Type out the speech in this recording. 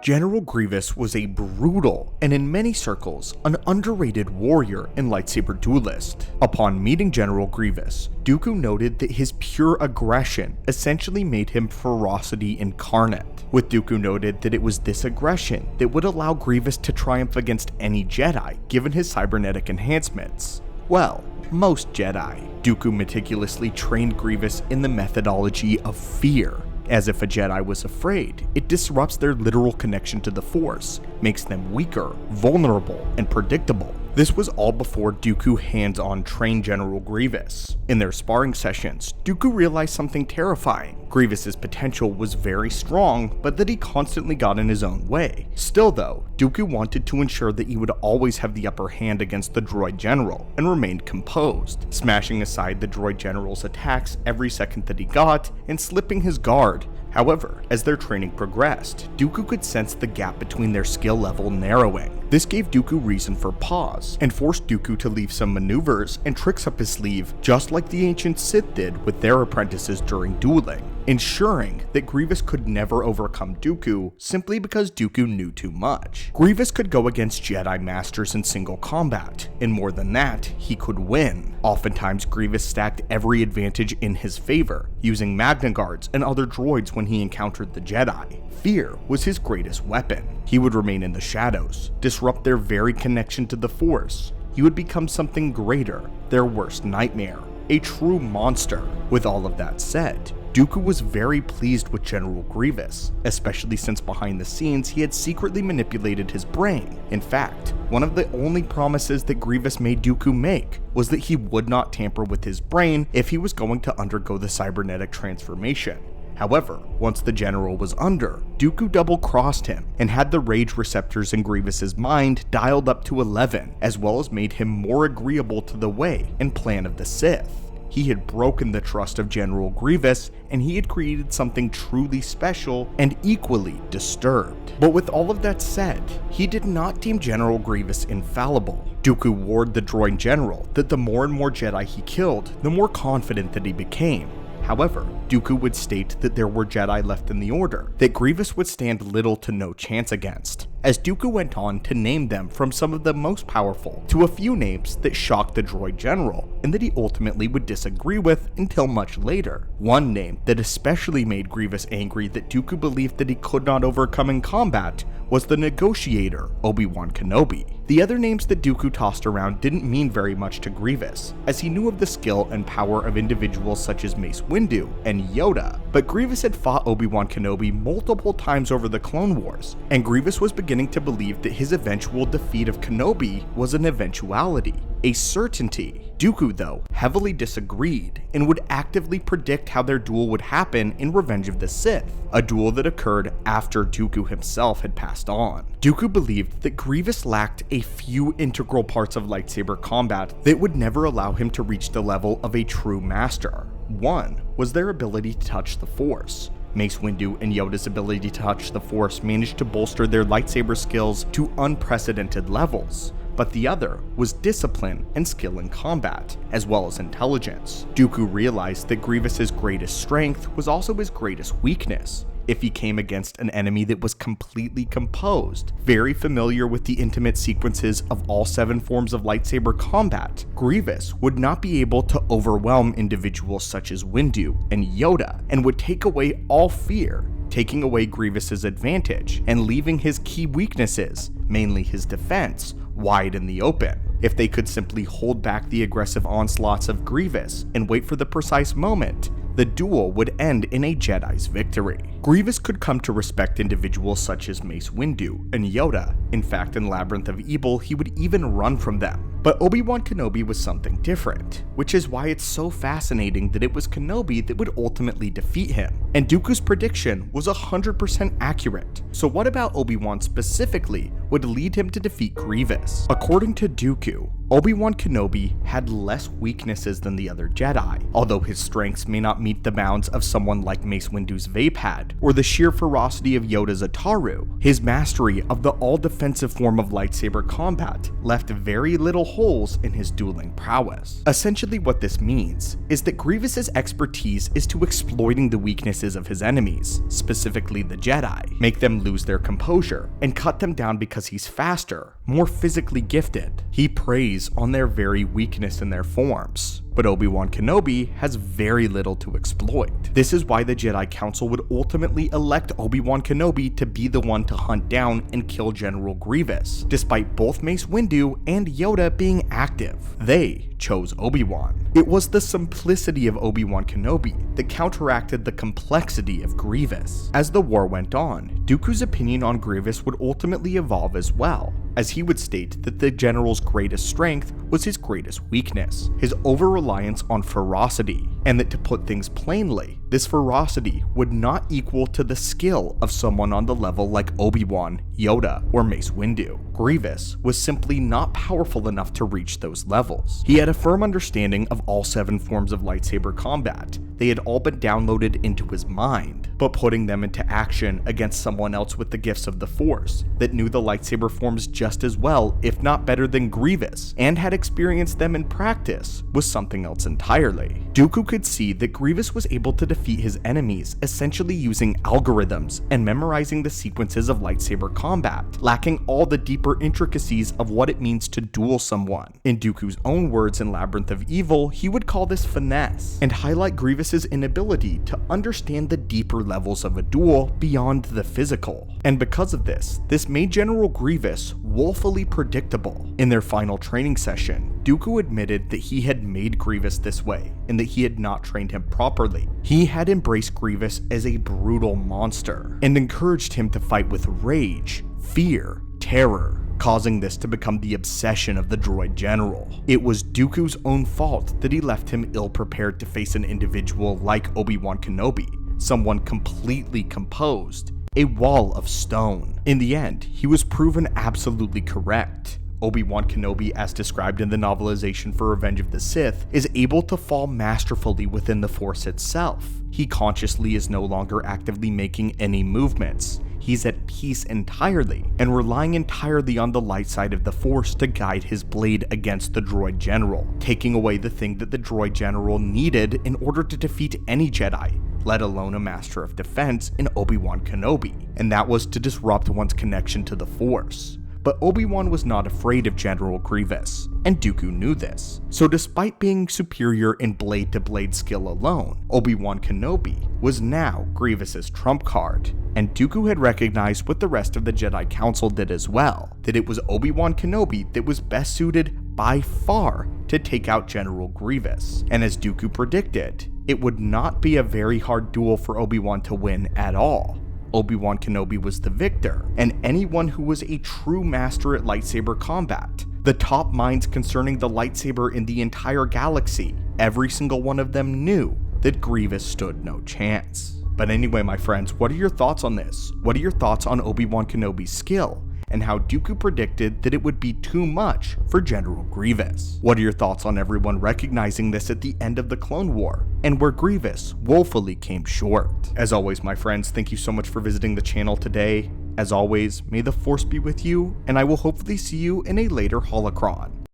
General Grievous was a brutal, and in many circles, an underrated warrior and lightsaber duelist. Upon meeting General Grievous, Dooku noted that his pure aggression essentially made him ferocity incarnate. With Dooku noted that it was this aggression that would allow Grievous to triumph against any Jedi, given his cybernetic enhancements. Well, most Jedi. Dooku meticulously trained Grievous in the methodology of fear. As if a Jedi was afraid, it disrupts their literal connection to the Force, makes them weaker, vulnerable, and predictable. This was all before Dooku hands-on trained General Grievous. In their sparring sessions, Dooku realized something terrifying. Grievous's potential was very strong, but that he constantly got in his own way. Still though, Dooku wanted to ensure that he would always have the upper hand against the droid general, and remained composed, smashing aside the droid general's attacks every second that he got, and slipping his guard. However, as their training progressed, Dooku could sense the gap between their skill level narrowing. This gave Dooku reason for pause, and forced Dooku to leave some maneuvers and tricks up his sleeve, just like the ancient Sith did with their apprentices during dueling, ensuring that Grievous could never overcome Dooku simply because Dooku knew too much. Grievous could go against Jedi Masters in single combat, and more than that, he could win. Oftentimes, Grievous stacked every advantage in his favor, using Magna Guards and other droids when he encountered the Jedi. Fear was his greatest weapon. He would remain in the shadows, disrupt their very connection to the Force. He would become something greater, their worst nightmare, a true monster. With all of that said, Dooku was very pleased with General Grievous, especially since behind the scenes he had secretly manipulated his brain. In fact, one of the only promises that Grievous made Dooku make was that he would not tamper with his brain if he was going to undergo the cybernetic transformation. However, once the general was under, Dooku double-crossed him and had the rage receptors in Grievous's mind dialed up to 11, as well as made him more agreeable to the way and plan of the Sith. He had broken the trust of General Grievous, and he had created something truly special and equally disturbed. But with all of that said, he did not deem General Grievous infallible. Dooku warned the droid general that the more and more Jedi he killed, the more confident that he became. However, Dooku would state that there were Jedi left in the Order that Grievous would stand little to no chance against, as Dooku went on to name them from some of the most powerful to a few names that shocked the droid general and that he ultimately would disagree with until much later. One name that especially made Grievous angry that Dooku believed that he could not overcome in combat was the negotiator, Obi-Wan Kenobi. The other names that Dooku tossed around didn't mean very much to Grievous, as he knew of the skill and power of individuals such as Mace Windu and Yoda, but Grievous had fought Obi-Wan Kenobi multiple times over the Clone Wars, and Grievous was beginning to believe that his eventual defeat of Kenobi was an eventuality, a certainty. Dooku, though, heavily disagreed and would actively predict how their duel would happen in Revenge of the Sith, a duel that occurred after Dooku himself had passed on. Dooku believed that Grievous lacked a few integral parts of lightsaber combat that would never allow him to reach the level of a true master. One was their ability to touch the Force. Mace Windu and Yoda's ability to touch the Force managed to bolster their lightsaber skills to unprecedented levels, but the other was discipline and skill in combat, as well as intelligence. Dooku realized that Grievous's greatest strength was also his greatest weakness. If he came against an enemy that was completely composed, very familiar with the intimate sequences of all 7 forms of lightsaber combat, Grievous would not be able to overwhelm individuals such as Windu and Yoda, and would take away all fear, taking away Grievous's advantage and leaving his key weaknesses, mainly his defense, wide in the open. If they could simply hold back the aggressive onslaughts of Grievous and wait for the precise moment, the duel would end in a Jedi's victory. Grievous could come to respect individuals such as Mace Windu and Yoda. In fact, in Labyrinth of Evil, he would even run from them. But Obi-Wan Kenobi was something different, which is why it's so fascinating that it was Kenobi that would ultimately defeat him. And Dooku's prediction was 100% accurate. So what about Obi-Wan specifically would lead him to defeat Grievous? According to Dooku, Obi-Wan Kenobi had less weaknesses than the other Jedi. Although his strengths may not meet the bounds of someone like Mace Windu's vape pad, or the sheer ferocity of Yoda's Ataru, his mastery of the all-defensive form of lightsaber combat left very little holes in his dueling prowess. Essentially what this means is that Grievous's expertise is to exploiting the weaknesses of his enemies, specifically the Jedi, make them lose their composure, and cut them down because he's faster, more physically gifted. He preys on their very weakness in their forms. But Obi-Wan Kenobi has very little to exploit. This is why the Jedi Council would ultimately elect Obi-Wan Kenobi to be the one to hunt down and kill General Grievous, despite both Mace Windu and Yoda being active. They chose Obi-Wan. It was the simplicity of Obi-Wan Kenobi that counteracted the complexity of Grievous. As the war went on, Dooku's opinion on Grievous would ultimately evolve as well, as he would state that the general's greatest strength was his greatest weakness, his over-reliance on ferocity, and that to put things plainly, this ferocity would not equal to the skill of someone on the level like Obi-Wan, Yoda, or Mace Windu. Grievous was simply not powerful enough to reach those levels. He had a firm understanding of all 7 forms of lightsaber combat. They had all been downloaded into his mind, but putting them into action against someone else with the gifts of the Force that knew the lightsaber forms just as well, if not better than Grievous, and had experienced them in practice, was something else entirely. Dooku could see that Grievous was able to defeat his enemies essentially using algorithms and memorizing the sequences of lightsaber combat, lacking all the deeper intricacies of what it means to duel someone. In Dooku's own words in Labyrinth of Evil, he would call this finesse, and highlight Grievous's inability to understand the deeper levels of a duel beyond the physical. And because of this made General Grievous woefully predictable. In their final training session, Dooku admitted that he had made Grievous this way, and that he had not trained him properly. He had embraced Grievous as a brutal monster, and encouraged him to fight with rage, fear, terror, causing this to become the obsession of the droid general. It was Dooku's own fault that he left him ill-prepared to face an individual like Obi-Wan Kenobi, someone completely composed, a wall of stone. In the end, he was proven absolutely correct. Obi-Wan Kenobi, as described in the novelization for Revenge of the Sith, is able to fall masterfully within the Force itself. He consciously is no longer actively making any movements. He's at peace entirely, and relying entirely on the light side of the Force to guide his blade against the droid general, taking away the thing that the droid general needed in order to defeat any Jedi, let alone a master of defense in Obi-Wan Kenobi, and that was to disrupt one's connection to the Force. But Obi-Wan was not afraid of General Grievous, and Dooku knew this. So despite being superior in blade-to-blade skill alone, Obi-Wan Kenobi was now Grievous's trump card, and Dooku had recognized what the rest of the Jedi Council did as well, that it was Obi-Wan Kenobi that was best suited by far to take out General Grievous. And as Dooku predicted, it would not be a very hard duel for Obi-Wan to win at all. Obi-Wan Kenobi was the victor, and anyone who was a true master at lightsaber combat, the top minds concerning the lightsaber in the entire galaxy, every single one of them knew that Grievous stood no chance. But anyway, my friends, what are your thoughts on this? What are your thoughts on Obi-Wan Kenobi's skill, and how Dooku predicted that it would be too much for General Grievous? What are your thoughts on everyone recognizing this at the end of the Clone War, and where Grievous woefully came short? As always, my friends, thank you so much for visiting the channel today. As always, may the Force be with you, and I will hopefully see you in a later holocron.